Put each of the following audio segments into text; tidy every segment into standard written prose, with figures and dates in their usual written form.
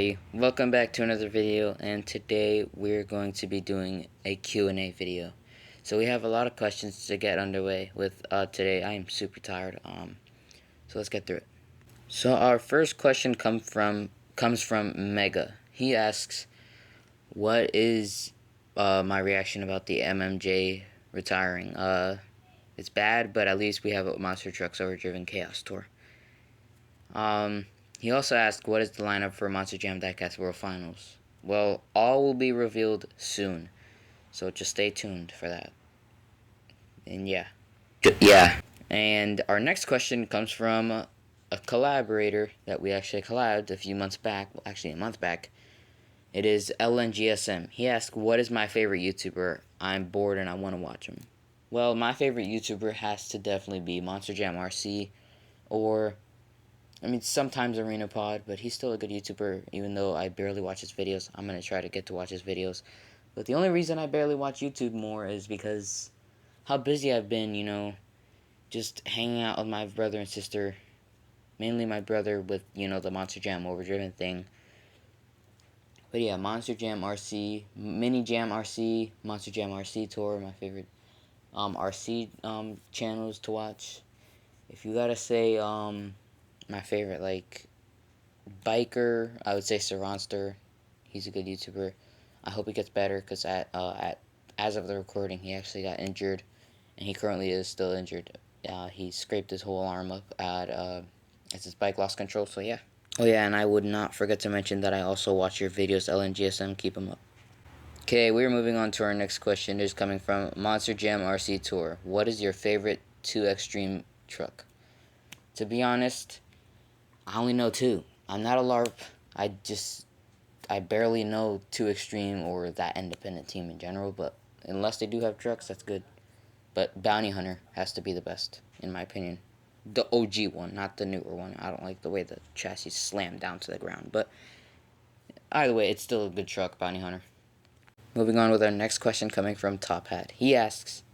everybody, welcome back to another video, and today we're going to be doing a Q&A video. So we have a lot of questions to get underway with today. I am super tired, so let's get through it. So our first question comes from Mega. He asks, what is my reaction about the MMJ retiring? It's bad, but at least we have a Monster Trucks Overdriven Chaos Tour. He also asked, what is the lineup for Monster Jam Diecast World Finals? Well, all will be revealed soon, so just stay tuned for that. And yeah. And our next question comes from a collaborator that we actually collabed a month back. It is LNGSM. He asked, what is my favorite YouTuber? I'm bored and I want to watch him. Well, my favorite YouTuber has to definitely be Monster Jam RC, or sometimes Arena Pod, but he's still a good YouTuber, even though I barely watch his videos. I'm going to try to get to watch his videos. But the only reason I barely watch YouTube more is because how busy I've been, just hanging out with my brother and sister. Mainly my brother with, the Monster Jam Overdriven thing. But yeah, Monster Jam RC, Mini Jam RC, Monster Jam RC Tour, my favorite RC channels to watch. If you gotta say my favorite, biker, I would say Saronster. He's a good YouTuber. I hope he gets better, because as of the recording, he actually got injured, and he currently is still injured. He scraped his whole arm up as his bike lost control, so yeah. Oh yeah, and I would not forget to mention that I also watch your videos, LNGSM, keep them up. Okay, we're moving on to our next question. It is coming from Monster Jam RC Tour. What is your favorite 2 Extreme truck? To be honest, I only know 2. I'm not a LARP. I barely know 2 Extreme or that independent team in general, but unless they do have trucks, that's good. But Bounty Hunter has to be the best, in my opinion. The OG one, not the newer one. I don't like the way the chassis slammed down to the ground, but either way, it's still a good truck, Bounty Hunter. Moving on with our next question coming from Top Hat. He asks,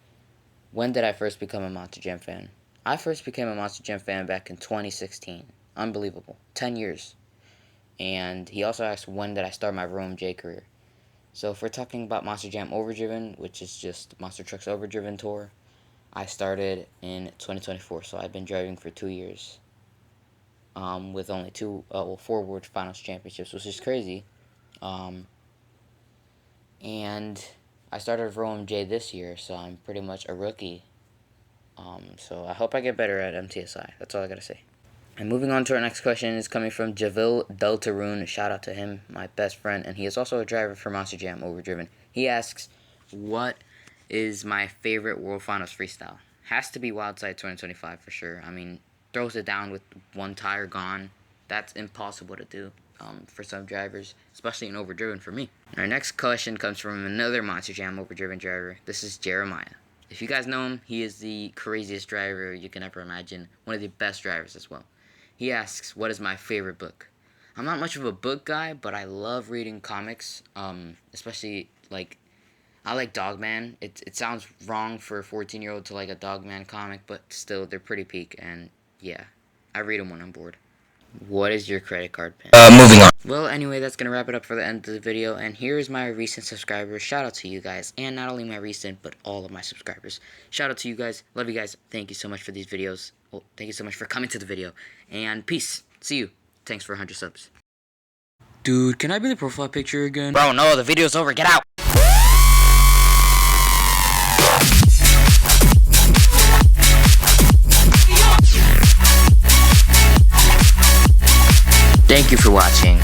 when did I first become a Monster Jam fan? I first became a Monster Jam fan back in 2016. Unbelievable. 10 years. And he also asked, when did I start my ROMJ career? So if we're talking about Monster Jam Overdriven, which is just Monster Trucks Overdriven Tour, I started in 2024, so I've been driving for 2 years. With only 4 World Finals Championships, which is crazy. And I started ROMJ this year, so I'm pretty much a rookie. So I hope I get better at MTSI. That's all I gotta say. And moving on to our next question is coming from Javil Deltaroon. Shout out to him, my best friend, and he is also a driver for Monster Jam Overdriven. He asks, what is my favorite World Finals freestyle? Has to be Wildside 2025 for sure. Throws it down with one tire gone. That's impossible to do for some drivers, especially in Overdriven for me. Our next question comes from another Monster Jam Overdriven driver. This is Jeremiah. If you guys know him, he is the craziest driver you can ever imagine. One of the best drivers as well. He asks, what is my favorite book? I'm not much of a book guy, but I love reading comics, especially, I like Dogman. It sounds wrong for a 14-year-old to like a Dogman comic, but still, they're pretty peak, and yeah, I read them when I'm bored. What is your credit card pin? Moving on. Well, anyway, that's going to wrap it up for the end of the video, and here's my recent subscribers. Shout out to you guys, and not only my recent, but all of my subscribers. Shout out to you guys. Love you guys. Thank you so much for these videos. Well, thank you so much for coming to the video, and peace. See you. Thanks for 100 subs. Dude, can I be the profile picture again? Bro, no, the video's over. Get out. Thank you for watching.